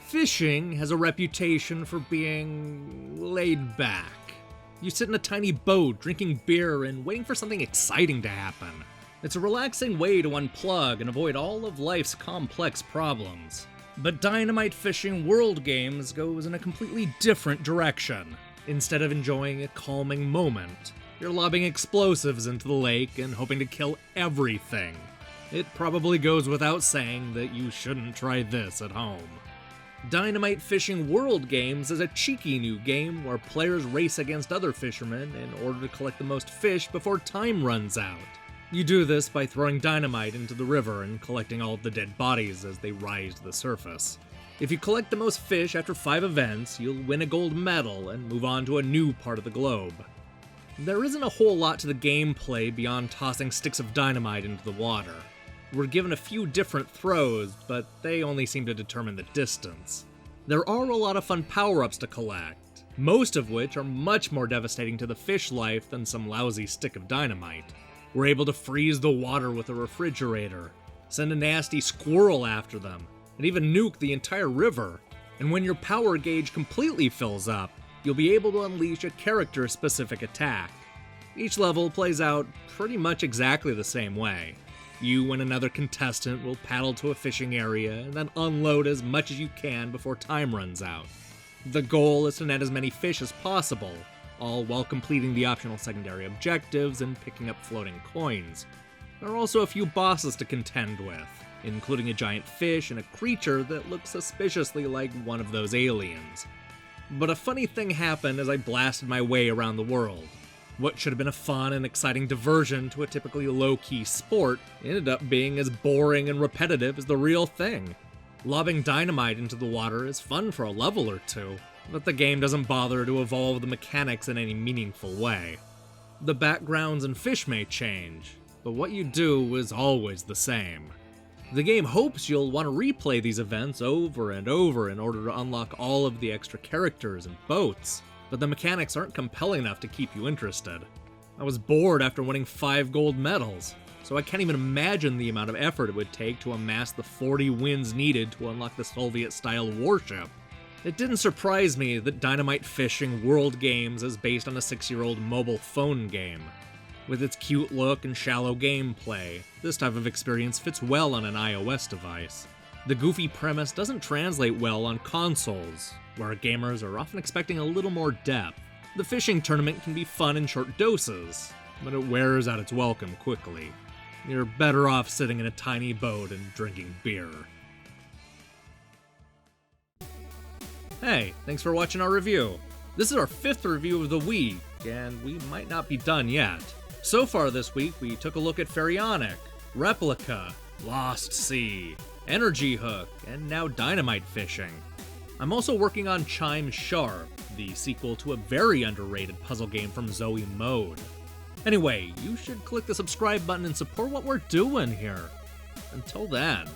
Fishing has a reputation for being laid back. You sit in a tiny boat, drinking beer and waiting for something exciting to happen. It's a relaxing way to unplug and avoid all of life's complex problems. But Dynamite Fishing World Games goes in a completely different direction. Instead of enjoying a calming moment, you're lobbing explosives into the lake and hoping to kill everything. It probably goes without saying that you shouldn't try this at home. Dynamite Fishing World Games is a cheeky new game where players race against other fishermen in order to collect the most fish before time runs out. You do this by throwing dynamite into the river and collecting all of the dead bodies as they rise to the surface. If you collect the most fish after 5 events, you'll win a gold medal and move on to a new part of the globe. There isn't a whole lot to the gameplay beyond tossing sticks of dynamite into the water. We're given a few different throws, but they only seem to determine the distance. There are a lot of fun power-ups to collect, most of which are much more devastating to the fish life than some lousy stick of dynamite. We're able to freeze the water with a refrigerator, send a nasty squirrel after them, and even nuke the entire river. And when your power gauge completely fills up, you'll be able to unleash a character-specific attack. Each level plays out pretty much exactly the same way. You and another contestant will paddle to a fishing area and then unload as much as you can before time runs out. The goal is to net as many fish as possible, all while completing the optional secondary objectives and picking up floating coins. There are also a few bosses to contend with, including a giant fish and a creature that looks suspiciously like one of those aliens. But a funny thing happened as I blasted my way around the world. What should have been a fun and exciting diversion to a typically low-key sport ended up being as boring and repetitive as the real thing. Lobbing dynamite into the water is fun for a level or two, but the game doesn't bother to evolve the mechanics in any meaningful way. The backgrounds and fish may change, but what you do is always the same. The game hopes you'll want to replay these events over and over in order to unlock all of the extra characters and boats, but the mechanics aren't compelling enough to keep you interested. I was bored after winning 5 gold medals, so I can't even imagine the amount of effort it would take to amass the 40 wins needed to unlock the Soviet-style warship. It didn't surprise me that Dynamite Fishing World Games is based on a 6-year-old mobile phone game. With its cute look and shallow gameplay, this type of experience fits well on an iOS device. The goofy premise doesn't translate well on consoles, where gamers are often expecting a little more depth. The fishing tournament can be fun in short doses, but it wears out its welcome quickly. You're better off sitting in a tiny boat and drinking beer. Hey, thanks for watching our review. This is our 5th review of the week, and we might not be done yet. So far this week, we took a look at Pharaonic, Replica, Lost Sea, Energy Hook, and now Dynamite Fishing. I'm also working on Chime Sharp, the sequel to a very underrated puzzle game from Zoe Mode. Anyway, you should click the subscribe button and support what we're doing here. Until then.